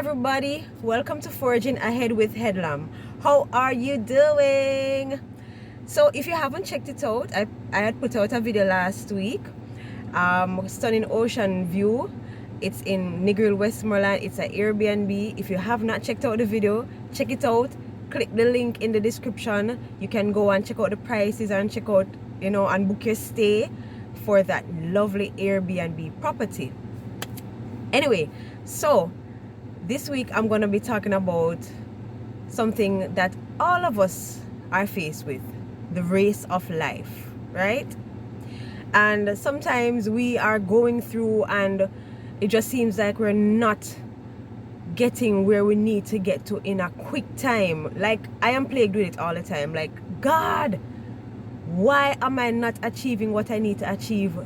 everybody, welcome to Forging Ahead with Headlam. How are you doing? So if you haven't checked it out, I had put out a video last week, stunning ocean view. It's in Negril, Westmoreland. It's an Airbnb. If you have not checked out the video, check it out. Click the link in the description. You can go and check out the prices and check out, and book your stay for that lovely Airbnb property. Anyway, so this week I'm going to be talking about something that all of us are faced with, the race of life, right? And sometimes we are going through and it just seems like we're not getting where we need to get to in a quick time. Like, I am plagued with it all the time. Like, God, why am I not achieving what I need to achieve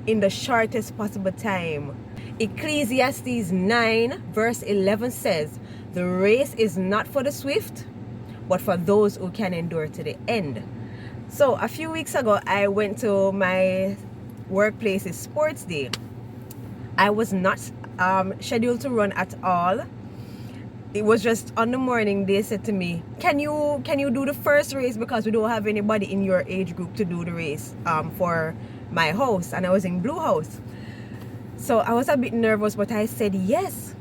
in the shortest possible time? Ecclesiastes 9 verse 11 says, the race is not for the swift, but for those who can endure to the end. So a few weeks ago, I went to my workplace's sports day. I was not scheduled to run at all. It was just on the morning they said to me, can you do the first race, because we don't have anybody in your age group to do the race for my house, and I was in Blue House. So I was a bit nervous, but I said yes,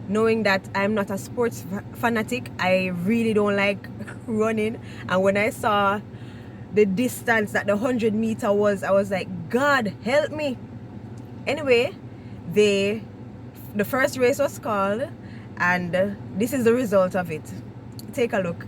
knowing that I'm not a sports fanatic. I really don't like running, and when I saw the distance that the 100-meter was, I was like, God help me. Anyway, the first race was called, and this is the result of it. Take a look.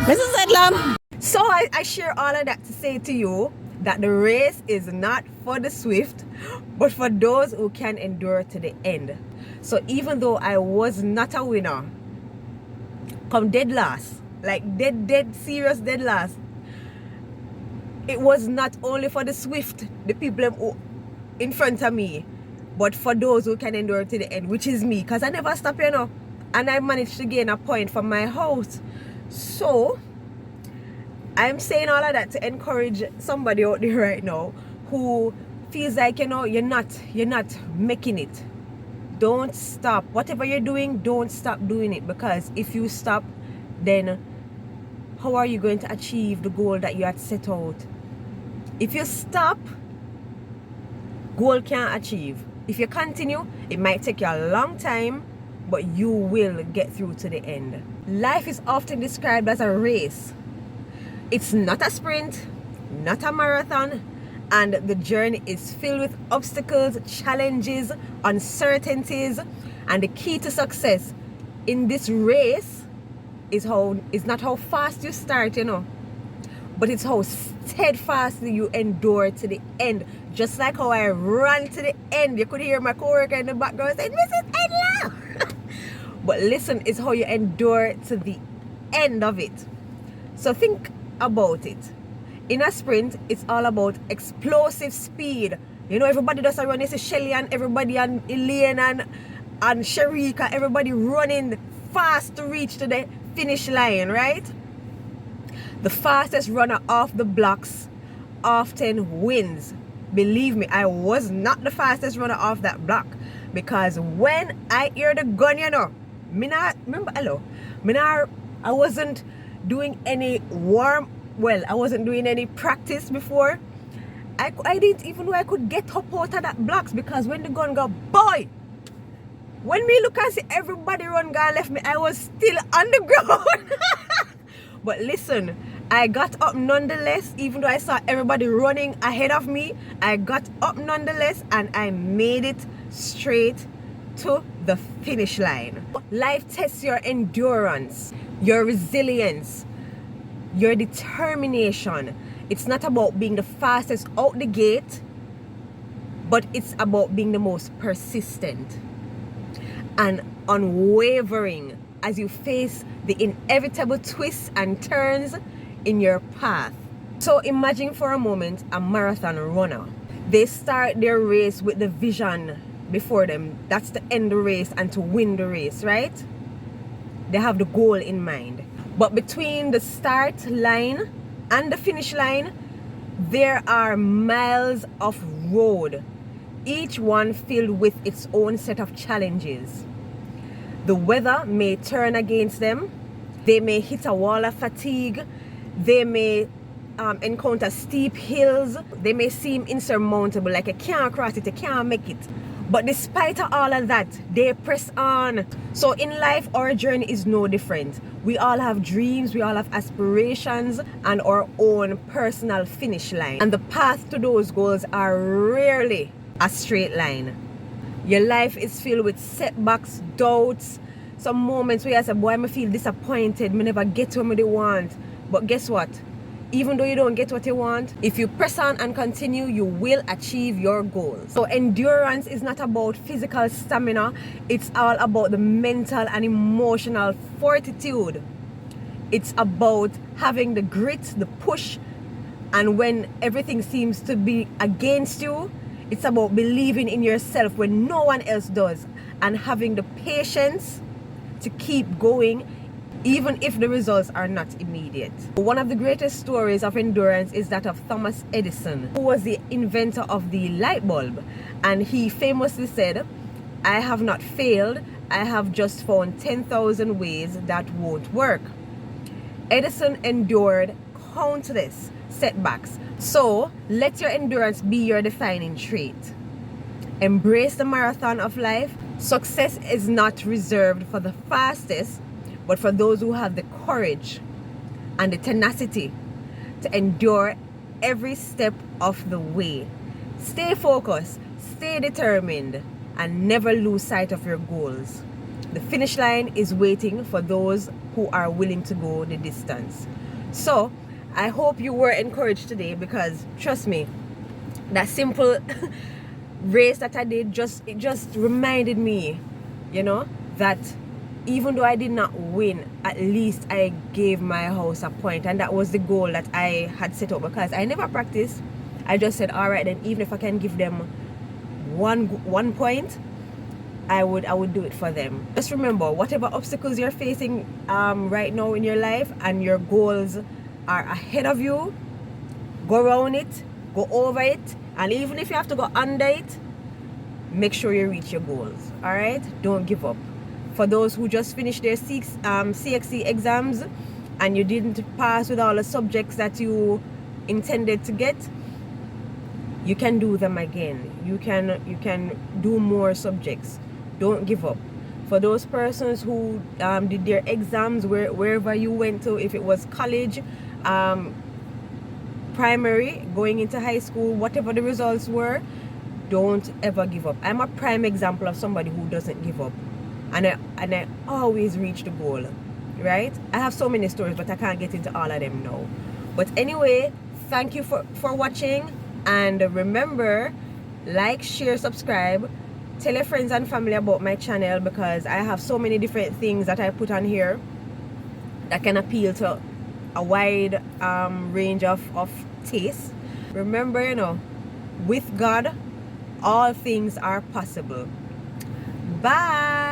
Mrs. Headlam. So I share all of that to say to you that the race is not for the swift, but for those who can endure to the end. So even though I was not a winner, come dead last, like dead serious dead last, it was not only for the swift, the people who in front of me, but for those who can endure to the end, which is me, because I never stop, and I managed to gain a point from my house. So I'm saying all of that to encourage somebody out there right now who feels like, you're not making it. Don't stop. Whatever you're doing, don't stop doing it, because if you stop, then how are you going to achieve the goal that you had set out? If you stop, goal can't achieve. If you continue, it might take you a long time, but you will get through to the end. Life is often described as a race. It's not a sprint, not a marathon, and the journey is filled with obstacles, challenges, uncertainties, and the key to success in this race is not how fast you start, but it's how steadfastly you endure to the end. Just like how I ran to the end. You could hear my coworker in the background saying, Mrs. Edla. But listen, it's how you endure to the end of it. So think about it. In a sprint, it's all about explosive speed. Everybody does a run. You see Shelly and everybody, and Elaine and Sharika, everybody running fast to reach to the finish line, right? The fastest runner off the blocks often wins. Believe me, I was not the fastest runner off that block, because when I hear the gun, I wasn't doing any I wasn't doing any practice before. I didn't even know I could get up out of that blocks, because when the gun go, boy, when me look and see everybody run gone left me, I was still on the ground. But listen, I got up nonetheless. Even though I saw everybody running ahead of me, I got up nonetheless, and I made it straight to the finish line. Life tests your endurance, your resilience, your determination. It's not about being the fastest out the gate, but it's about being the most persistent and unwavering as you face the inevitable twists and turns in your path. So imagine for a moment a marathon runner. They start their race with the vision before them. That's to end the race and to win the race, right? They have the goal in mind. But between the start line and the finish line, there are miles of road, each one filled with its own set of challenges. The weather may turn against them. They may hit a wall of fatigue. They may encounter steep hills. They may seem insurmountable, like you can't cross it, you can't make it. But despite all of that, they press on. So in life, our journey is no different. We all have dreams, we all have aspirations, and our own personal finish line. And the path to those goals are rarely a straight line. Your life is filled with setbacks, doubts, some moments where you say, boy, I feel disappointed, I never get what I want. But guess what? Even though you don't get what you want, if you press on and continue, you will achieve your goals. So endurance is not about physical stamina. It's all about the mental and emotional fortitude. It's about having the grit, the push, and when everything seems to be against you, it's about believing in yourself when no one else does, and having the patience to keep going even if the results are not immediate. One of the greatest stories of endurance is that of Thomas Edison, who was the inventor of the light bulb. And he famously said, "I have not failed, I have just found 10,000 ways that won't work." Edison endured countless setbacks. So let your endurance be your defining trait. Embrace the marathon of life. Success is not reserved for the fastest, but for those who have the courage and the tenacity to endure every step of the way. Stay focused, stay determined, and never lose sight of your goals. The finish line is waiting for those who are willing to go the distance. So, I hope you were encouraged today, because trust me, that simple race that I did it just reminded me, that even though I did not win, at least I gave my house a point, and that was the goal that I had set up, because I never practiced. I just said, all right, then even if I can give them one point, I would do it for them. Just remember, whatever obstacles you're facing right now in your life, and your goals are ahead of you, go around it, go over it, and even if you have to go under it, make sure you reach your goals. All right, don't give up. For those who just finished their CXC exams and you didn't pass with all the subjects that you intended to get, you can do them again. You can do more subjects. Don't give up. For those persons who did their exams wherever you went to, if it was college, primary, going into high school, whatever the results were, don't ever give up. I'm a prime example of somebody who doesn't give up. And I always reach the goal, right? I have so many stories, but I can't get into all of them now. But anyway, thank you for watching. And remember, like, share, subscribe. Tell your friends and family about my channel, because I have so many different things that I put on here that can appeal to a wide range of tastes. Remember, with God, all things are possible. Bye.